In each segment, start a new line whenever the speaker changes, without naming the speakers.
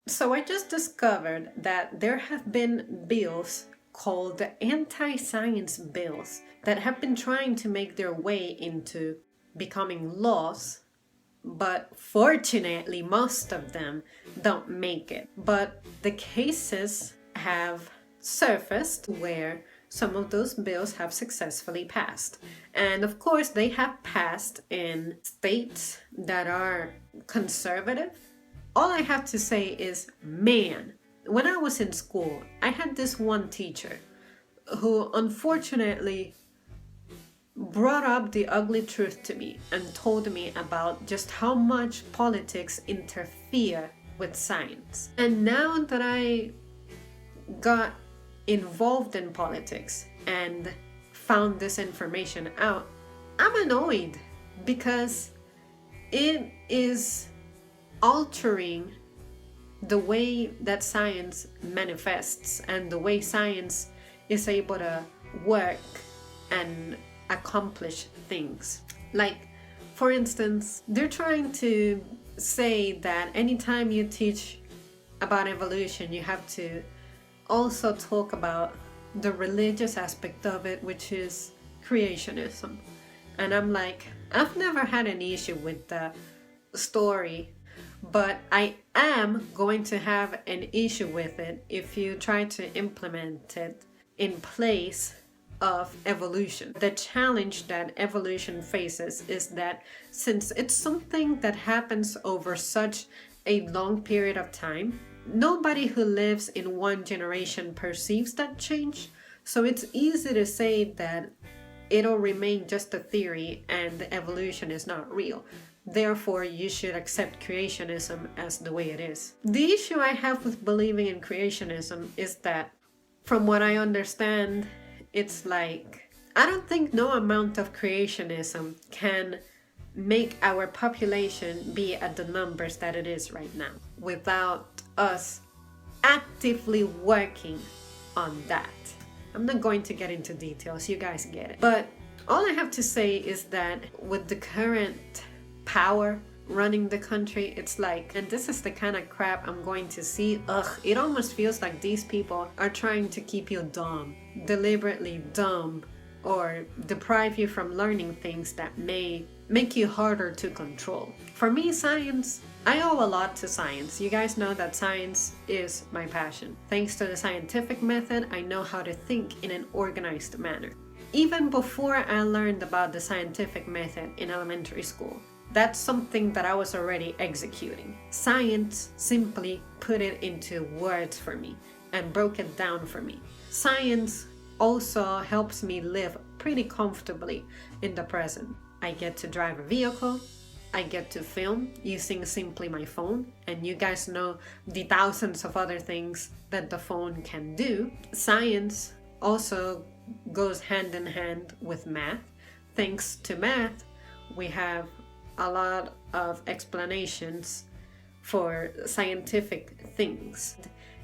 So I just discovered that there have been bills called the anti-science bills that have been trying to make their way into becoming laws, but fortunately most of them don't make it. But the cases have surfaced where some of those bills have successfully passed. And of course, they have passed in states that are conservative. All I have to say is, man, when I was in school, I had this one teacher who unfortunately brought up the ugly truth to me and told me about just how much politics interfere with science. And now that I got involved in politics and found this information out, I'm annoyed because it is altering the way that science manifests and the way science is able to work and accomplish things. Like, for instance, they're trying to say that anytime you teach about evolution, you have to also talk about the religious aspect of it, which is creationism. And I'm like, I've never had an issue with the story, but I am going to have an issue with it if you try to implement it in place of evolution. The challenge that evolution faces is that since it's something that happens over such a long period of time, nobody who lives in one generation perceives that change. So it's easy to say that it'll remain just a theory and evolution is not real. Therefore, you should accept creationism as the way it is. The issue I have with believing in creationism is that, from what I understand, it's like, I don't think no amount of creationism can make our population be at the numbers that it is right now without us actively working on that. I'm not going to get into details, you guys get it. But all I have to say is that with the current power running the country, it's like, and this is the kind of crap I'm going to see. It almost feels like these people are trying to keep you dumb, deliberately dumb, or deprive you from learning things that may make you harder to control. For me, science, I owe a lot to science. You guys know that science is my passion. Thanks to the scientific method, I know how to think in an organized manner. Even before I learned about the scientific method in elementary school, that's something that I was already executing. Science simply put it into words for me and broke it down for me. Science also helps me live pretty comfortably in the present. I get to drive a vehicle, I get to film using simply my phone, and you guys know the thousands of other things that the phone can do. Science also goes hand in hand with math. Thanks to math, we have a lot of explanations for scientific things.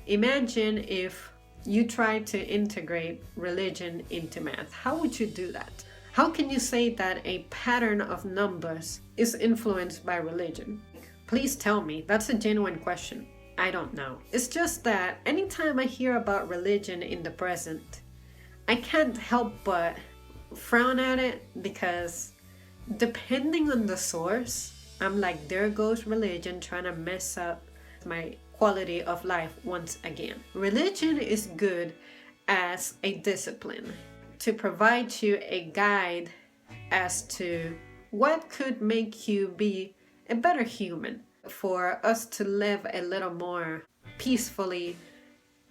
Imagine if you try to integrate religion into math. How would you do that? How can you say that a pattern of numbers is influenced by religion? Please tell me. That's a genuine question. I don't know. It's just that anytime I hear about religion in the present, I can't help but frown at it because depending on the source, I'm like, there goes religion trying to mess up my quality of life once again. Religion is good as a discipline to provide you a guide as to what could make you be a better human, for us to live a little more peacefully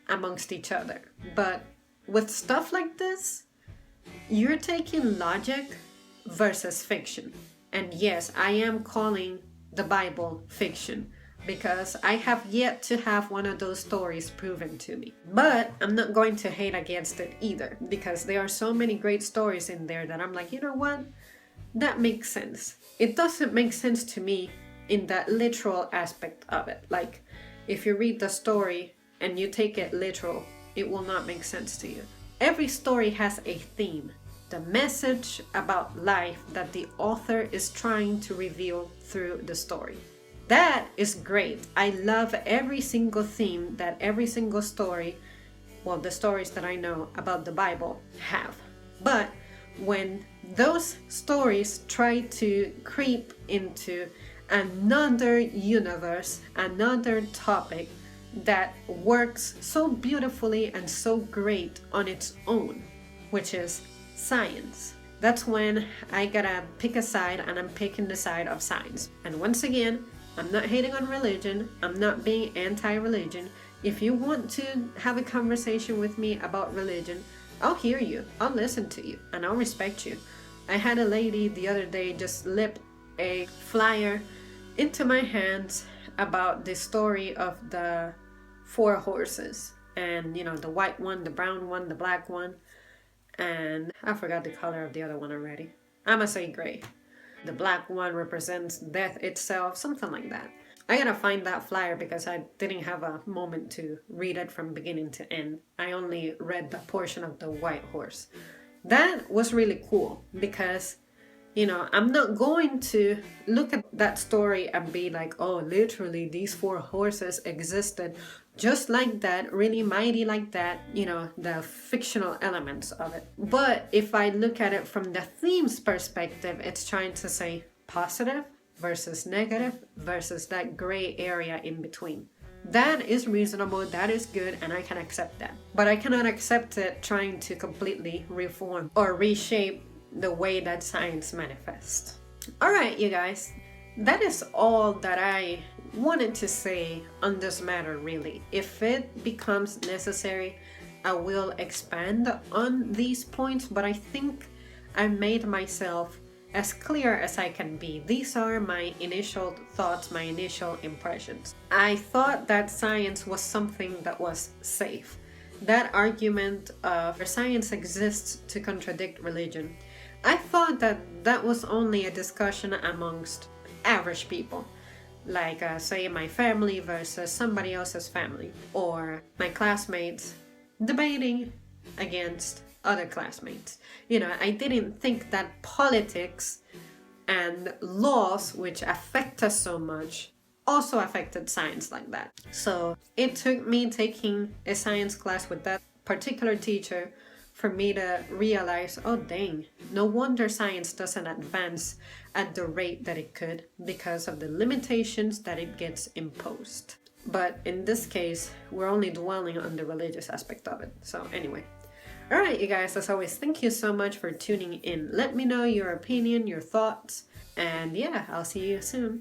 amongst each other. But with stuff like this, you're taking logic versus fiction. And yes, I am calling the Bible fiction because I have yet to have one of those stories proven to me. But I'm not going to hate against it either, because there are so many great stories in there that I'm like, you know what? That makes sense. It doesn't make sense to me in that literal aspect of it. Like, if you read the story and you take it literal, it will not make sense to you. Every story has a theme, the message about life that the author is trying to reveal through the story. That is great. I love every single theme that every single story, well, the stories that I know about the Bible have. But when those stories try to creep into another universe, another topic that works so beautifully and so great on its own, which is science. That's when I gotta pick a side, and I'm picking the side of science. And once again, I'm not hating on religion, I'm not being anti-religion. If you want to have a conversation with me about religion, I'll hear you, I'll listen to you, and I'll respect you. I had a lady the other day just slip a flyer into my hands about the story of the four horses. And the white one, the brown one, the black one, and I forgot the color of the other one already. I'm gonna say gray. The black one represents death itself, something like that. I gotta find that flyer because I didn't have a moment to read it from beginning to end. I only read the portion of the white horse. That was really cool because, I'm not going to look at that story and be like, oh, literally these four horses existed just like that, really mighty like that, the fictional elements of it. But if I look at it from the theme's perspective, it's trying to say positive versus negative versus that gray area in between. That is reasonable, that is good, and I can accept that. But I cannot accept it trying to completely reform or reshape the way that science manifests. Alright, you guys, that is all that I wanted to say on this matter, really. If it becomes necessary, I will expand on these points, but I think I made myself as clear as I can be. These are my initial thoughts, my initial impressions. I thought that science was something that was safe. That argument of science exists to contradict religion, I thought that was only a discussion amongst average people. Like, say, my family versus somebody else's family, or my classmates debating against other classmates. I didn't think that politics and laws, which affect us so much, also affected science like that. So it took me taking a science class with that particular teacher for me to realize, oh dang, no wonder science doesn't advance at the rate that it could because of the limitations that it gets imposed. But in this case, we're only dwelling on the religious aspect of it. So anyway. Alright, you guys, as always, thank you so much for tuning in. Let me know your opinion, your thoughts, and yeah, I'll see you soon.